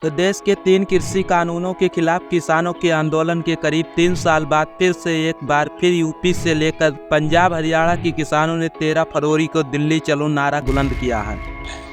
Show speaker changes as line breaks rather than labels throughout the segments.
तो देश के 3 कृषि कानूनों के खिलाफ किसानों के आंदोलन के करीब 3 साल बाद फिर से एक बार फिर यूपी से लेकर पंजाब हरियाणा के किसानों ने 13 फरवरी को दिल्ली चलो नारा बुलंद किया है।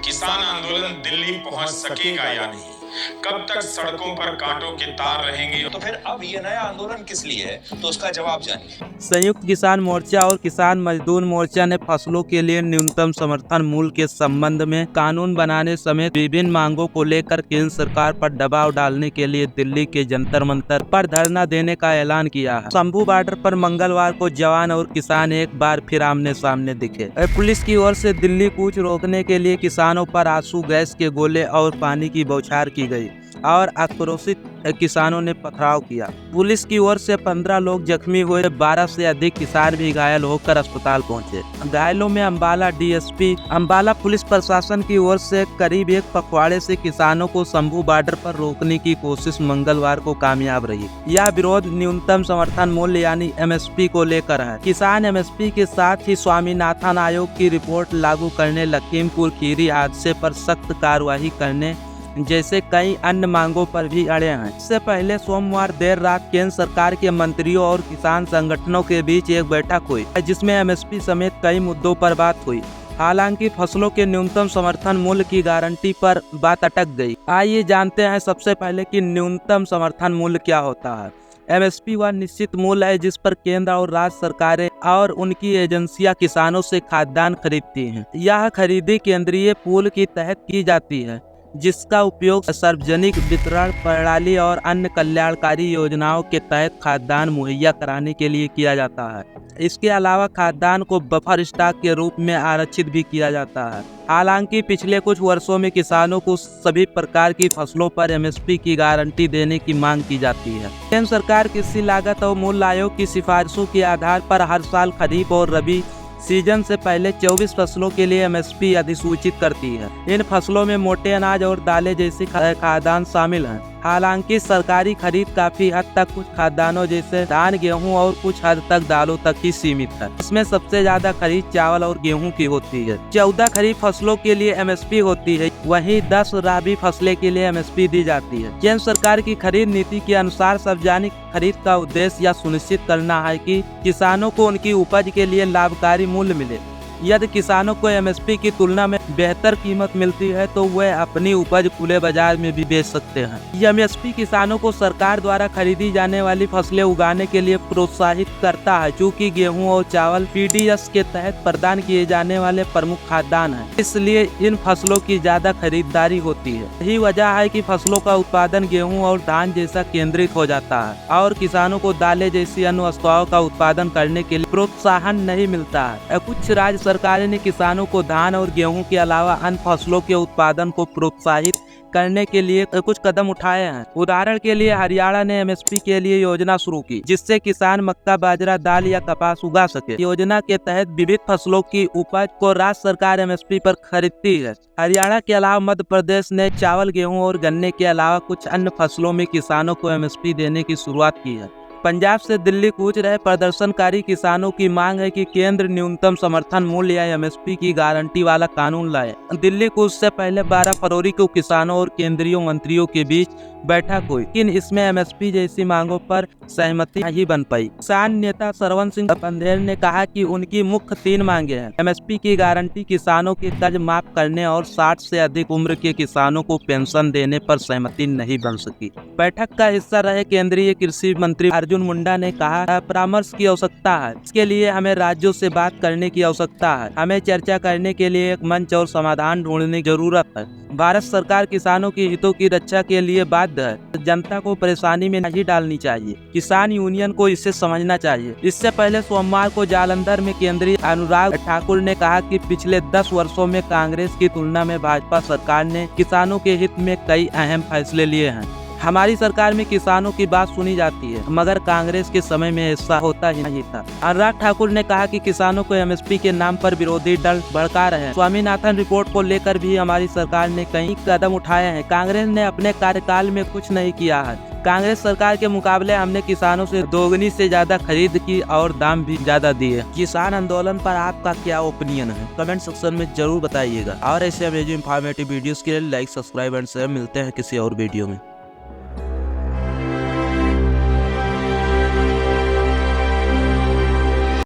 किसान आंदोलन दिल्ली पहुंच सकेगा या नहीं, कब तक सड़कों पर कांटों के तार रहेंगे, तो फिर अब ये नया आंदोलन किस लिए है, तो उसका जवाब जानिए।
संयुक्त किसान मोर्चा और किसान मजदूर मोर्चा ने फसलों के लिए न्यूनतम समर्थन मूल्य के संबंध में कानून बनाने समेत विभिन्न मांगों को लेकर केंद्र सरकार पर दबाव डालने के लिए दिल्ली के जंतर मंतर पर धरना देने का ऐलान किया है। शंभू बॉर्डर पर मंगलवार को जवान और किसान एक बार फिर आमने सामने दिखे। पुलिस की ओर से दिल्ली कूच रोकने के लिए किसानों पर आंसू गैस के गोले और पानी की बौछार की गई और आक्रोशित किसानों ने पथराव किया। पुलिस की ओर से 15 लोग जख्मी हुए, 12 से अधिक किसान भी घायल होकर अस्पताल पहुंचे। घायलों में अंबाला डीएसपी, अंबाला पुलिस प्रशासन की ओर से करीब एक पखवाड़े से किसानों को शंभू बॉर्डर पर रोकने की कोशिश मंगलवार को कामयाब रही। यह विरोध न्यूनतम समर्थन मूल्य यानी एमएसपी को लेकर है। किसान एमएसपी के साथ ही स्वामीनाथन आयोग की रिपोर्ट लागू करने, लखीमपुर खीरी हादसे पर सख्त कार्रवाई करने जैसे कई अन्य मांगों पर भी अड़े हैं। इससे पहले सोमवार देर रात केंद्र सरकार के मंत्रियों और किसान संगठनों के बीच एक बैठक हुई जिसमें एमएसपी समेत कई मुद्दों पर बात हुई। हालांकि फसलों के न्यूनतम समर्थन मूल्य की गारंटी पर बात अटक गई। आइए जानते हैं सबसे पहले कि न्यूनतम समर्थन मूल्य क्या होता है। एमएसपी वह निश्चित मूल्य है जिस पर केंद्र और राज्य सरकारें और उनकी एजेंसियां किसानों से खाद्यान्न खरीदती हैं। यह खरीदी केंद्रीय पूल के तहत की जाती है जिसका उपयोग सार्वजनिक वितरण प्रणाली और अन्य कल्याणकारी योजनाओं के तहत खाद्यान्न मुहैया कराने के लिए किया जाता है। इसके अलावा खाद्यान्न को बफर स्टॉक के रूप में आरक्षित भी किया जाता है। हालांकि पिछले कुछ वर्षों में किसानों को सभी प्रकार की फसलों पर एमएसपी की गारंटी देने की मांग की जाती है। केंद्र सरकार कृषि लागत और मूल्य आयोग की सिफारिशों के आधार पर हर साल खरीफ और रबी सीजन से पहले 24 फसलों के लिए एमएसपी अधिसूचित करती है। इन फसलों में मोटे अनाज और दालें जैसी खाद्यान्न शामिल हैं। हालांकि सरकारी खरीद काफी हद तक कुछ खाद्यान्नों जैसे धान, गेहूं और कुछ हद तक दालों तक ही सीमित है। इसमें सबसे ज्यादा खरीद चावल और गेहूं की होती है। 14 खरीफ फसलों के लिए एमएसपी होती है, वहीं 10 रबी फसलें के लिए एमएसपी दी जाती है। केंद्र सरकार की खरीद नीति के अनुसार सार्वजनिक खरीद का उद्देश्य यह सुनिश्चित करना है कि किसानों को उनकी उपज के लिए लाभकारी मूल्य मिले। यदि किसानों को एमएसपी की तुलना में बेहतर कीमत मिलती है तो वे अपनी उपज खुले बाजार में भी बेच सकते हैं। एमएसपी किसानों को सरकार द्वारा खरीदी जाने वाली फसलें उगाने के लिए प्रोत्साहित करता है, चूँकि गेहूं और चावल पीडीएस के तहत प्रदान किए जाने वाले प्रमुख खाद्यान्न हैं। इसलिए इन फसलों की ज्यादा खरीदारी होती है। यही वजह है कि फसलों का उत्पादन गेहूँ और धान जैसा केंद्रित हो जाता है और किसानों को दालें जैसी अन्य वस्तुओं का उत्पादन करने के लिए प्रोत्साहन नहीं मिलता है। कुछ राज्य सरकारें ने किसानों को धान और गेहूं के अलावा अन्य फसलों के उत्पादन को प्रोत्साहित करने के लिए कुछ कदम उठाए हैं। उदाहरण के लिए हरियाणा ने एमएसपी के लिए योजना शुरू की जिससे किसान मक्का, बाजरा, दाल या कपास उगा सके। योजना के तहत विविध फसलों की उपज को राज्य सरकार एमएसपी पर खरीदती है। हरियाणा के अलावा मध्य प्रदेश ने चावल, गेहूं और गन्ने के अलावा कुछ अन्य फसलों में किसानों को एमएसपी देने की शुरुआत की है। पंजाब से दिल्ली कूच रहे प्रदर्शनकारी किसानों की मांग है कि केंद्र न्यूनतम समर्थन मूल्य या एमएसपी की गारंटी वाला कानून लाए। दिल्ली कूच से पहले 12 फरवरी को किसानों और केंद्रीय मंत्रियों के बीच बैठक हुई, लेकिन इसमें एमएसपी जैसी मांगों पर सहमति नहीं बन पाई। किसान नेता सरवन सिंह बंधेल ने कहा कि उनकी मुख्य 3 मांगे हैं। एमएसपी की गारंटी, किसानों के कर्ज माफ करने और 60 से अधिक उम्र के किसानों को पेंशन देने पर सहमति नहीं बन सकी। बैठक का हिस्सा रहे केंद्रीय कृषि मंत्री अर्जुन मुंडा ने कहा, परामर्श की आवश्यकता है। इसके लिए हमें राज्यों से बात करने की आवश्यकता है। हमें चर्चा करने के लिए एक मंच और समाधान ढूंढने की जरूरत है। भारत सरकार किसानों के हितों की रक्षा के लिए बाध्य है। जनता को परेशानी में नहीं डालनी चाहिए। किसान यूनियन को इसे समझना चाहिए। इससे पहले सोमवार को जालंधर में केंद्रीय अनुराग ठाकुर ने कहा कि पिछले 10 वर्षों में कांग्रेस की तुलना में भाजपा सरकार ने किसानों के हित में कई अहम फैसले लिए हैं। हमारी सरकार में किसानों की बात सुनी जाती है, मगर कांग्रेस के समय में ऐसा होता ही नहीं था। अनुराग ठाकुर ने कहा कि किसानों को एमएसपी के नाम पर विरोधी दल भड़का रहे हैं। स्वामीनाथन रिपोर्ट को लेकर भी हमारी सरकार ने कई कदम उठाए हैं। कांग्रेस ने अपने कार्यकाल में कुछ नहीं किया है। कांग्रेस सरकार के मुकाबले हमने किसानों से दोगुनी से ज्यादा खरीद की और दाम भी ज्यादा दिए। किसान आंदोलन पर आपका क्या ओपिनियन है, कमेंट सेक्शन में जरूर बताइएगा। और ऐसे अमेजिंग इंफॉर्मेटिव वीडियोस के लिए लाइक, सब्सक्राइब एंड शेयर। मिलते हैं किसी और वीडियो में।